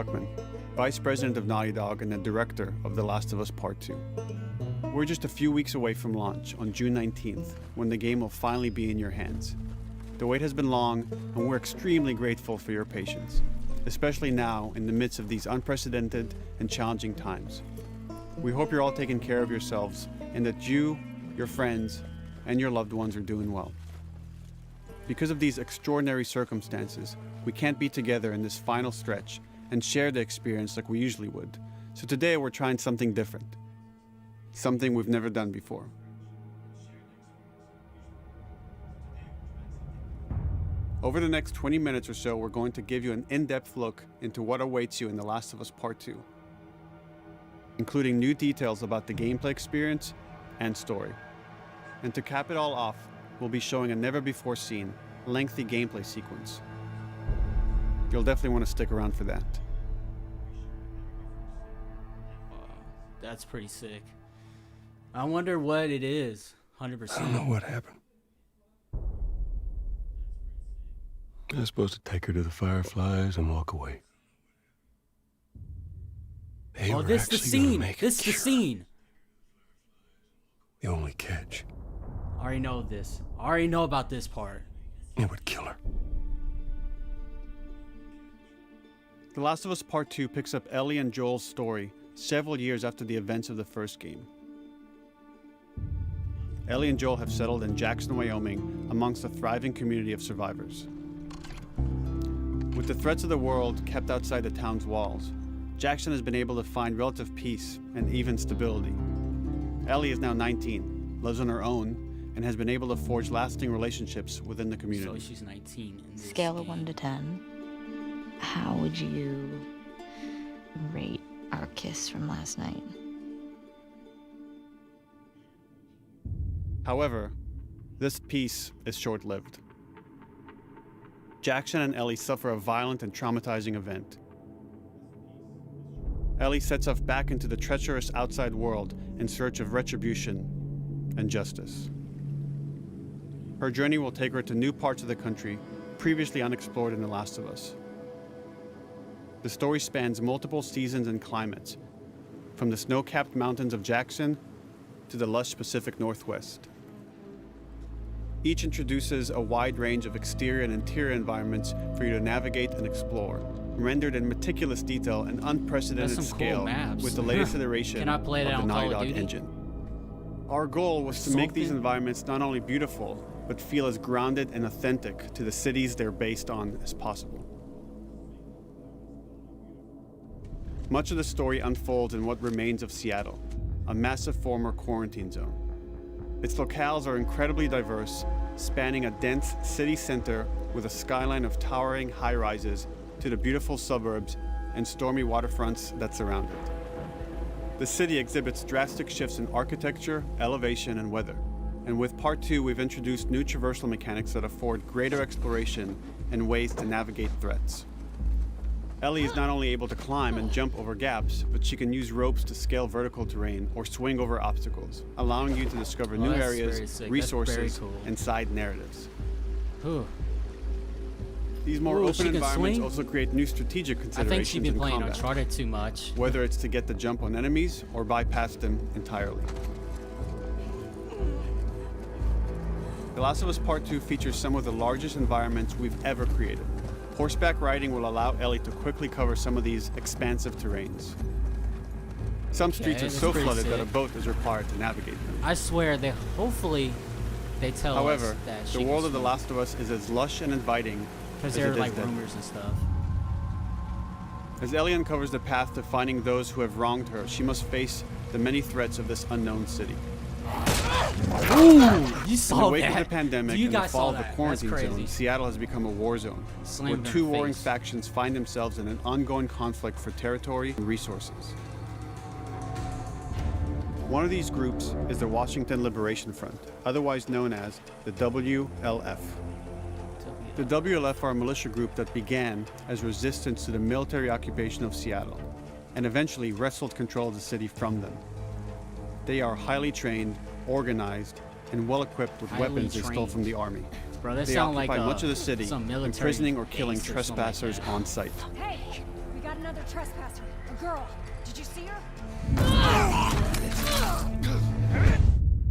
Druckmann, Vice President of Naughty Dog and the Director of The Last of Us Part 2. We're just a few weeks away from launch on June 19th, when the game will finally be in your hands. The wait has been long, and we're extremely grateful for your patience, especially now in the midst of these unprecedented and challenging times. We hope you're all taking care of yourselves and that you, your friends, and your loved ones are doing well. Because of these extraordinary circumstances, we can't be together in this final stretch and share the experience like we usually would. So today we're trying something different. Something we've never done before. Over the next 20 minutes or so, we're going to give you an in-depth look into what awaits you in The Last of Us Part 2, including new details about the gameplay experience and story. And to cap it all off, we'll be showing a never-before-seen, lengthy gameplay sequence. You'll definitely want to stick around for that. Wow, that's pretty sick. I wonder what it is, 100%. I don't know what happened. I was supposed to take her to the Fireflies and walk away. They were this the actually gonna scene. make a This the cure. scene. The only catch, I already know this. I already know about this part. it would kill her. The Last of Us Part 2 picks up Ellie and Joel's story several years after the events of the first game. Ellie and Joel have settled in Jackson, Wyoming, amongst a thriving community of survivors. With the threats of the world kept outside the town's walls, Jackson has been able to find relative peace and even stability. Ellie is now 19, lives on her own, and has been able to forge lasting relationships within the So community. she's 19. In this Scale of game. 1 to 10. How would you rate our kiss from last night? However, this peace is short-lived. Jackson and Ellie suffer a violent and traumatizing event. Ellie sets off back into the treacherous outside world in search of retribution and justice. Her journey will take her to new parts of the country previously unexplored in The Last of Us. The story spans multiple seasons and climates, from the snow-capped mountains of Jackson to the lush Pacific Northwest. Each introduces a wide range of exterior and interior environments for you to navigate and explore, rendered in meticulous detail and unprecedented That's some scale cool maps. with the latest iteration Can I play of that the on Naughty Call of Dog Duty? engine. Our goal was to make these Something? environments not only beautiful, but feel as grounded and authentic to the cities they're based on as possible. Much of the story unfolds in what remains of Seattle, a massive former quarantine zone. Its locales are incredibly diverse, spanning a dense city center with a skyline of towering high-rises to the beautiful suburbs and stormy waterfronts that surround it. The city exhibits drastic shifts in architecture, elevation, and weather. And with Part 2, we've introduced new traversal mechanics that afford greater exploration and ways to navigate threats. Ellie is not only able to climb and jump over gaps, but she can use ropes to scale vertical terrain or swing over obstacles, allowing you to discover Oh, new that's very areas, sick. That's very resources, cool. and side narratives. Whew. These more Ooh, she open can environments swing? also create new strategic I considerations think she's been in playing combat, Uncharted too much. whether it's to get the jump on enemies or bypass them entirely. The Last of Us Part 2 features some of the largest environments we've ever created. Horseback riding will allow Ellie to quickly cover some of these expansive terrains. Some streets Okay, are that's so pretty flooded that a sick. boat is required to navigate them. I swear they tell However, us that she the can world of The swim. Last of Us is as lush and inviting Because as there it are is like deadly. rumors and stuff. As Ellie uncovers the path to finding those who have wronged her, she must face the many threats of this unknown city. Ooh, you In the saw wake that. of the pandemic You and the guys fall saw of the that. quarantine That's zone, crazy. Seattle has become a war zone, Slammed where in her two warring face. factions find themselves in an ongoing conflict for territory and resources. One of these groups is the Washington Liberation Front, otherwise known as the WLF. The WLF are a militia group that began as resistance to the military occupation of Seattle and eventually wrestled control of the city from them. They are highly trained, organized, and well-equipped with Highly weapons they stole trained. from the army. Bro, They occupy much of the city, some military imprisoning or killing base or something like trespassers that. on site. Hey, we got enough another trespasser. A girl. Did you see her?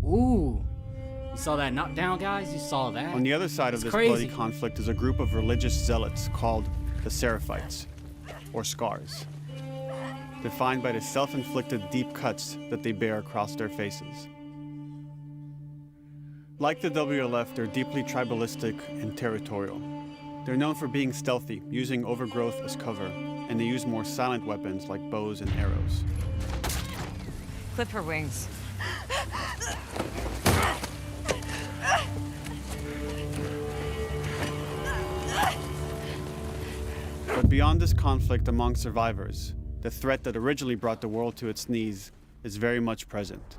Ooh. You saw that knockdown, guys? You saw that? On the other side of It's this crazy. bloody conflict is a group of religious zealots called the Seraphites, or Scars, defined by the self-inflicted deep cuts that they bear across their faces. Like the WLF, they're deeply tribalistic and territorial. They're known for being stealthy, using overgrowth as cover, and they use more silent weapons like bows and arrows. Clip her wings. But beyond this conflict among survivors, the threat that originally brought the world to its knees is very much present.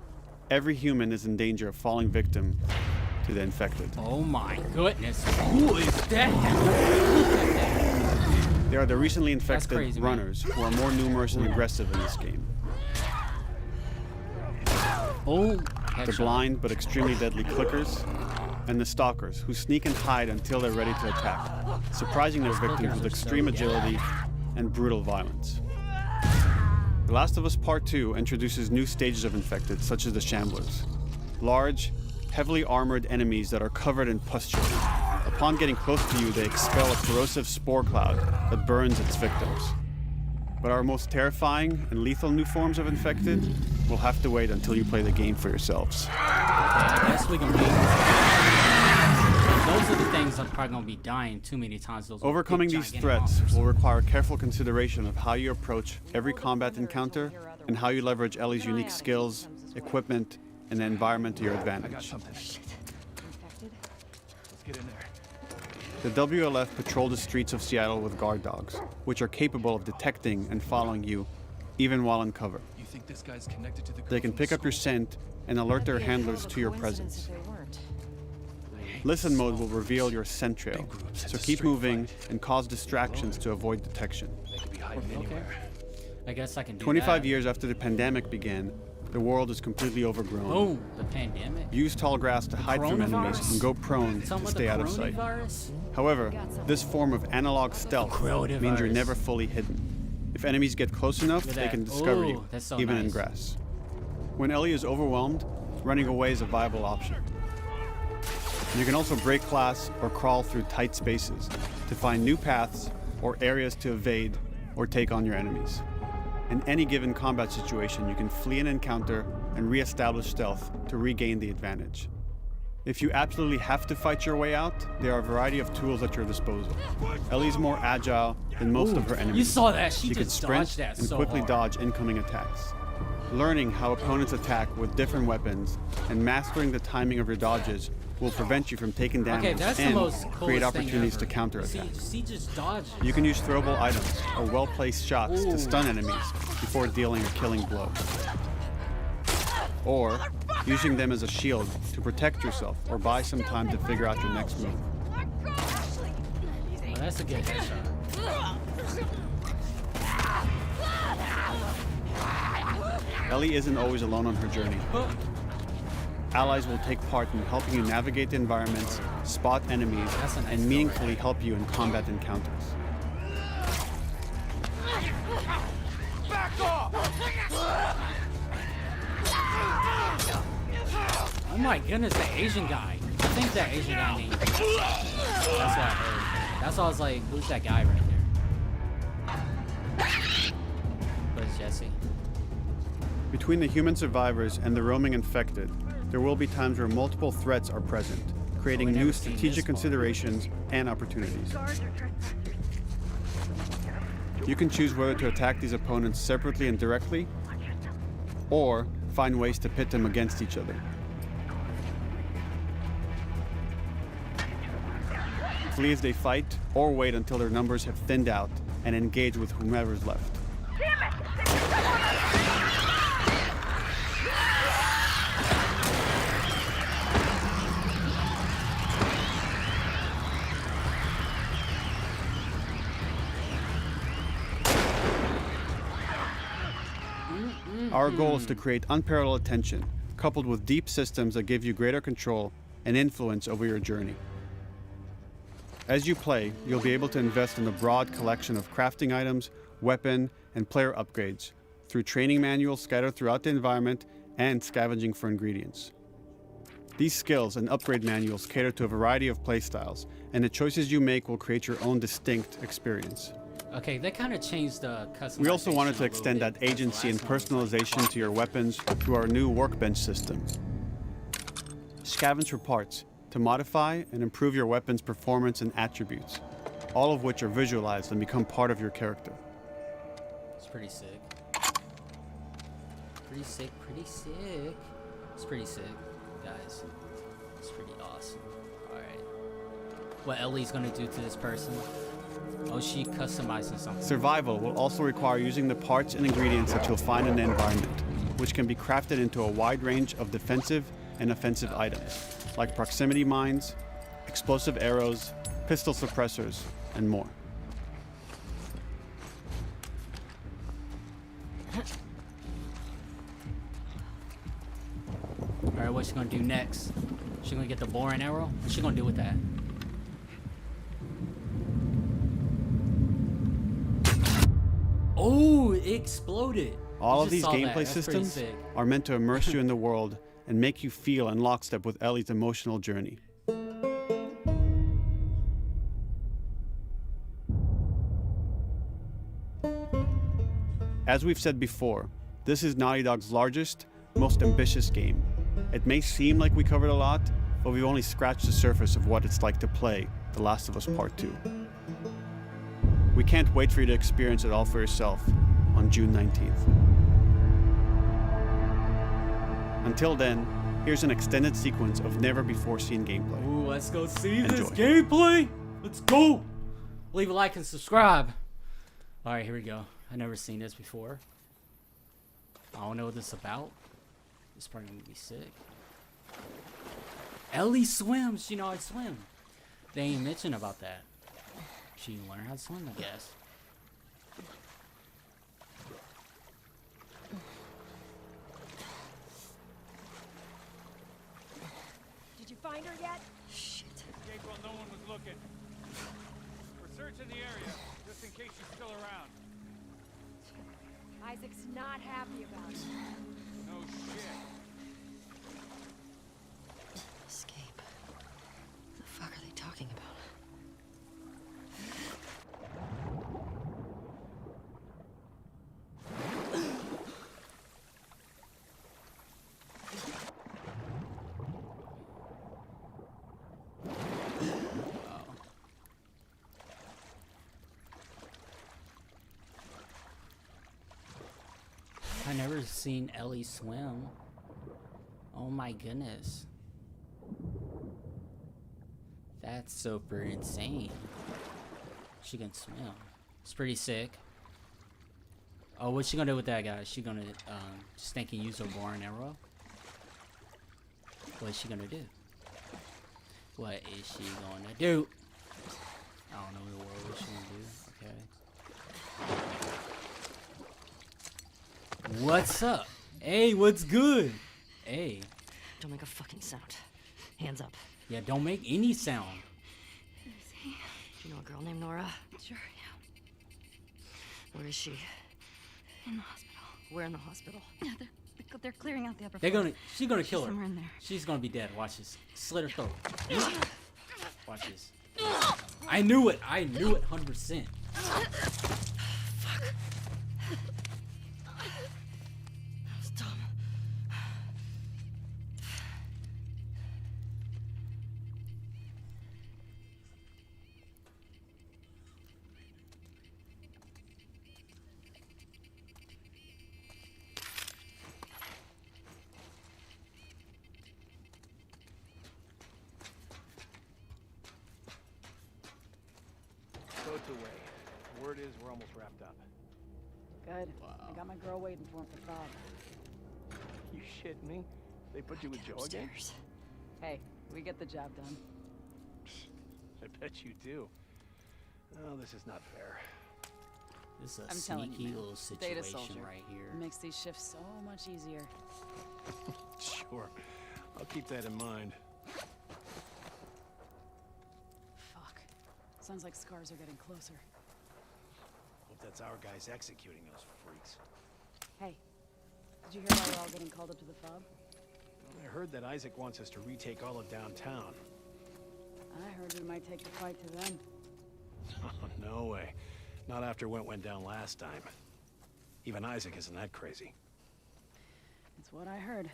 Every human is in danger of falling victim to the infected. Oh my goodness. Who is that? Look at that. There are the recently infected crazy, man. runners who are more numerous and aggressive in this game. Oh, The headshot. blind but extremely deadly clickers, and the stalkers who sneak and hide until they're ready to attack, surprising their victims with extreme agility and brutal violence. The Last of Us Part 2 introduces new stages of infected, such as the Shamblers. Large, heavily armored enemies that are covered in pustule. Upon getting close to you, they expel a corrosive spore cloud that burns its victims. But our most terrifying and lethal new forms of infected will have to wait until you play the game for yourselves. I guess we can be. Those are the things I'm probably gonna be dying too many times. Those Overcoming big, these gigantic threats monsters. will require careful consideration of how you approach every combat encounter and how you leverage Ellie's unique skills, equipment, and the environment to your advantage. The WLF patrol the streets of Seattle with guard dogs, which are capable of detecting and following you, even while in cover. You think this guy's connected to the They can pick up your scent and alert their handlers to your presence. Listen mode will reveal your scent trail, so keep moving and cause distractions to avoid detection. They could be hiding anywhere. I guess I can do 25 that. years after the pandemic began, the world is completely overgrown. Boom. The pandemic. Use tall grass to hide from enemies Coronavirus? and go prone to Something with stay the out of sight. coronavirus? However, this form of analog stealth Coronavirus. means you're never fully hidden. If enemies get close enough, Look at they that. can discover Ooh, you, that's so even in nice. grass. When Ellie is overwhelmed, running away is a viable option. You can also break glass or crawl through tight spaces to find new paths or areas to evade or take on your enemies. In any given combat situation, you can flee an encounter and re-establish stealth to regain the advantage. If you absolutely have to fight your way out, there are a variety of tools at your disposal. Ellie's more agile than most of her enemies. You saw that? She She could just sprint dodged that and so quickly hard. dodge incoming attacks. Learning how opponents attack with different weapons and mastering the timing of your dodges will prevent you from taking damage Okay, that's the and most create coolest opportunities thing to ever. counterattack. See, just dodged. You can use throwable items or well-placed shots Ooh. to stun enemies before dealing a killing blow. Or using them as a shield to protect yourself or buy some time to figure out your next move. Oh, that's a good headshot. Ellie isn't always alone on her journey. Allies will take part in helping you navigate the environments, spot enemies, That's a nice and story. meaningfully help you in combat encounters. Oh my goodness, the Asian guy. I think that Asian guy named. That's what I heard. That's why I was like, who's that guy right there? Where's Jesse? Between the human survivors and the roaming infected, there will be times where multiple threats are present, creating Oh, we new never seen strategic this one. considerations and opportunities. You can choose whether to attack these opponents separately and directly, or find ways to pit them against each other. Flee as they fight, or wait until their numbers have thinned out and engage with whomever's left. Our goal is to create unparalleled attention, coupled with deep systems that give you greater control and influence over your journey. As you play, you'll be able to invest in a broad collection of crafting items, weapon, and player upgrades through training manuals scattered throughout the environment and scavenging for ingredients. These skills and upgrade manuals cater to a variety of playstyles, and the choices you make will create your own distinct experience. Okay, they kind of changed the customization. We also wanted to a little extend bit that because the agency and last one was like, personalization to your weapons through our new workbench system. Scavenge for parts to modify and improve your weapon's performance and attributes, all of which are visualized and become part of your character. It's pretty sick. Pretty sick, pretty sick. It's pretty sick, guys. It's pretty awesome. Alright. What Ellie's gonna do to this person? Oh, she customizing something. Survival will also require using the parts and ingredients that you'll find in the environment, which can be crafted into a wide range of defensive and offensive items, like proximity mines, explosive arrows, pistol suppressors, and more. Alright, what's she gonna do next? She gonna get the bow and arrow? What's she gonna do with that? Oh, it exploded. All You of just these saw that. gameplay That's pretty systems sick. are meant to immerse you in the world and make you feel in lockstep with Ellie's emotional journey. As we've said before, this is Naughty Dog's largest, most ambitious game. It may seem like we covered a lot, but we've only scratched the surface of what it's like to play The Last of Us Part 2. We can't wait for you to experience it all for yourself on June 19th. Until then, here's an extended sequence of never-before-seen gameplay. Ooh, let's go see this Enjoy. gameplay. Let's go. Leave a like and subscribe. All right, here we go. I've never seen this before. I don't know what this is about. This is probably gonna be sick. Ellie swims. She know how to swim. They ain't mention about that. She learned how to swim, I guess. Did you find her yet? Jake, well, no one was looking. We're searching the area, just in case she's still around. Isaac's not happy about it. No shit. Escape. What the fuck are they talking about? I never seen Ellie swim. Oh my goodness. That's super insane. She can swim. It's pretty sick. Oh, what's she gonna do with that, guys? She gonna just think and use her bow and arrow? What is she gonna do? What is she gonna do? I don't know what she's gonna do. Okay. What's up? Hey, what's good? Hey. Don't make a fucking sound. Hands up. Yeah, don't make any sound. Do you know a girl named Nora? Sure, yeah. Where is she? In the hospital. Where in the hospital? Yeah, they're clearing out the upper They're floor. gonna, she's gonna kill her. Somewhere in there. She's gonna be dead. Watch this. Slit her throat. Watch this. I knew it. I knew it 100%. That was dumb. Boat's away. Word is we're almost wrapped up. Good. I got my girl waiting for him for Bob. You shit me? They put you with Joe again? Upstairs. Hey, we get the job done. I bet you do. Oh, this is not fair. This is a I'm telling sneaky you, man. little Data situation soldier. right here. It makes these shifts so much easier. Sure. I'll keep that in mind. Fuck. Sounds like scars are getting closer. Well, hope that's our guys executing those freaks. Hey, did you hear why we're all getting called up to the fob? I heard that Isaac wants us to retake all of downtown. I heard we might take the fight to them. No way. Not after what went down last time. Even Isaac isn't that crazy. It's what I heard.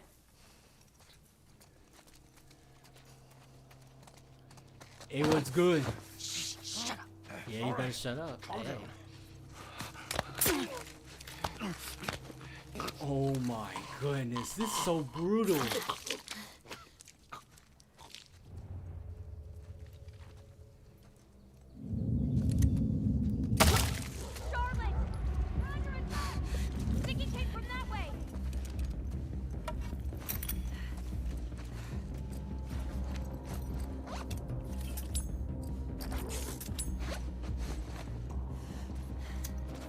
Hey, what's good? Shut up. Yeah, you better shut up. Hey. Oh my goodness, this is so brutal. Charlotte! Roger and back! Sticky tape from that way!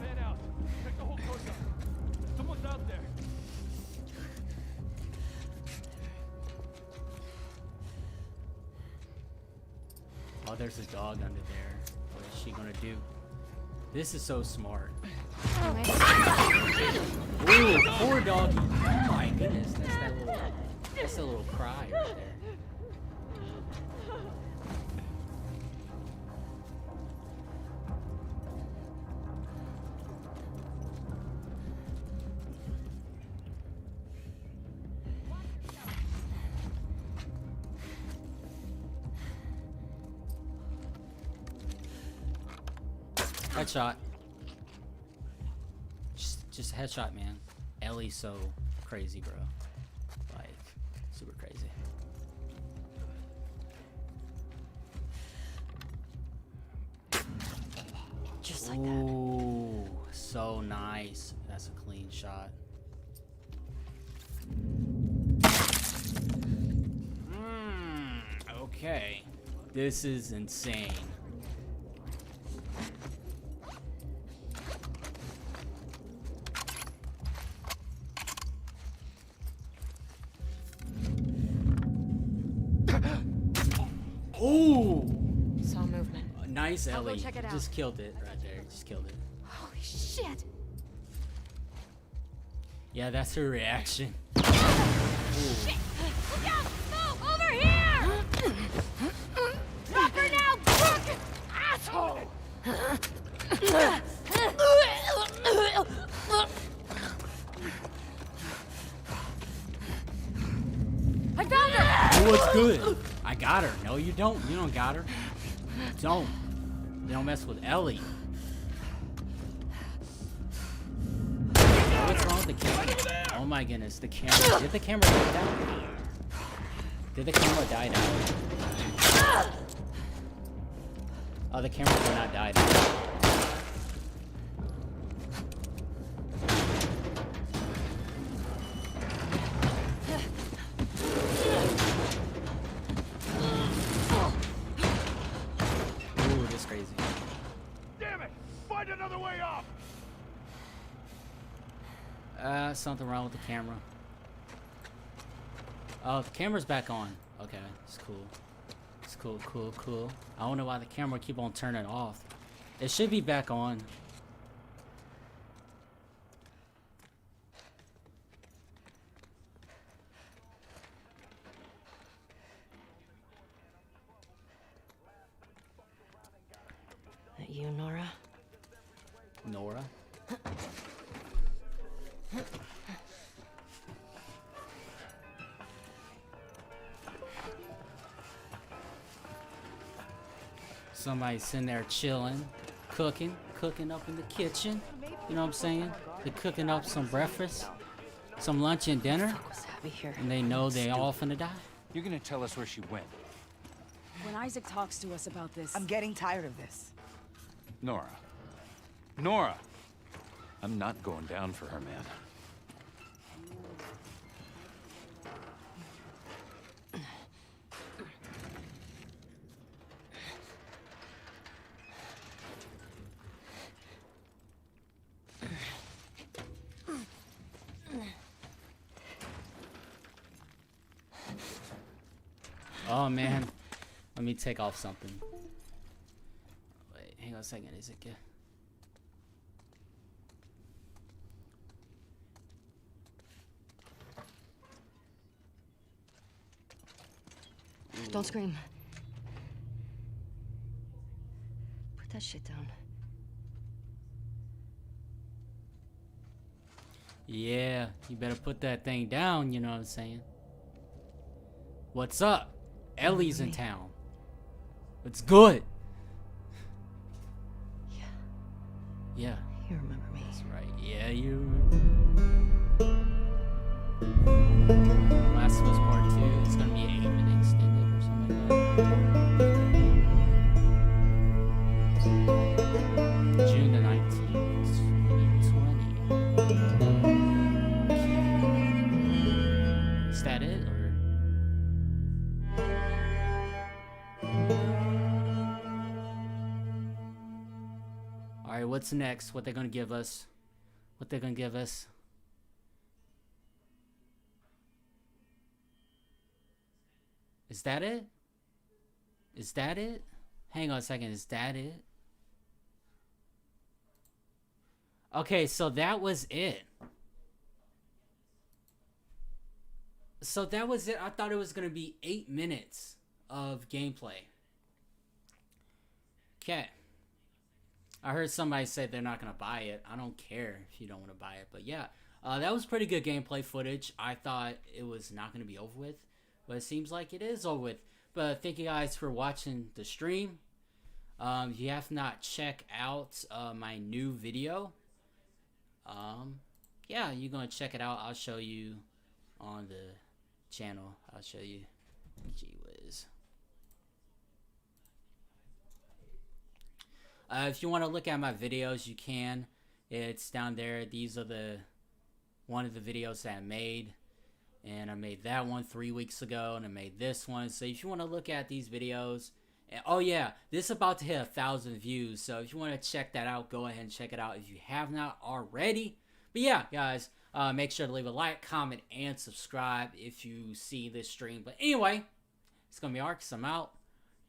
Fan out. Check the whole courtyard. Someone's out there. Oh, there's a dog under there. What is she gonna do? This is so smart. Ooh, poor doggy. Oh my goodness, that's a little cry right there. Headshot. Just headshot, man. Ellie's so crazy, bro. Like, super crazy. Just like that. Ooh, so nice. That's a clean shot. Okay. This is insane. Ooh! Saw movement. Nice, I'll go Ellie. check it out. Just killed it right there. Just killed it. Holy shit! Yeah, that's her reaction. Shit! Look out! Move! Over here! Drop her now, crook! Asshole! I found her! Oh, what's good? I got her. No, you don't. You don't got her. Don't. You don't mess with Ellie. What's wrong with the camera? Oh my goodness, the camera. Did the camera die down? Did the camera die down? Oh, the camera did not die down. Ooh, this is crazy. Damn it! Find another way off! Something wrong with the camera. Oh, the camera's back on. Okay, it's cool. It's cool, cool, cool. I don't know why the camera keep on turning off. It should be back on. That you, Nora? Nora? Somebody's sitting there chilling, cooking up in the kitchen. You know what I'm saying? They're cooking up some breakfast, some lunch and dinner, Was happy here. and they know they all finna die. You're gonna tell us where she went. When Isaac talks to us about this, I'm getting tired of this. Nora. Nora! I'm not going down for her, man. Oh man, let me take off something. Wait, hang on a second. Is it good? Don't scream. Put that shit down. Yeah, you better put that thing down, you know what I'm saying? What's up? Ellie's in town. It's good. Yeah. Yeah. You remember me. That's right. Yeah, you Last of Us Part 2. It's gonna be 8-minute extended or something like that. June the 19th, 2020. Is that it, or? Alright, what's next? What they're gonna give us? What they're gonna give us? Is that it? Is that it? Hang on a second, is that it? Okay, so that was it. So that was it. I thought it was gonna be 8 minutes of gameplay. Okay. I heard somebody say they're not going to buy it. I don't care if you don't want to buy it. But yeah, that was pretty good gameplay footage. I thought it was not going to be over with, but it seems like it is over with. But thank you guys for watching the stream. If you have not checked out my new video, yeah, you're going to check it out. I'll show you on the channel. I'll show you. Gee whiz. If you want to look at my videos, you can. It's down there. These are one of the videos that I made. And I made that one 3 weeks ago. And I made this one. So if you want to look at these videos. And, oh yeah, this is about to hit 1,000 views. So if you want to check that out, go ahead and check it out if you have not already. But yeah, guys. Make sure to leave a like, comment, and subscribe if you see this stream. But anyway, it's going to be Arcus. I'm out.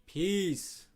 Peace.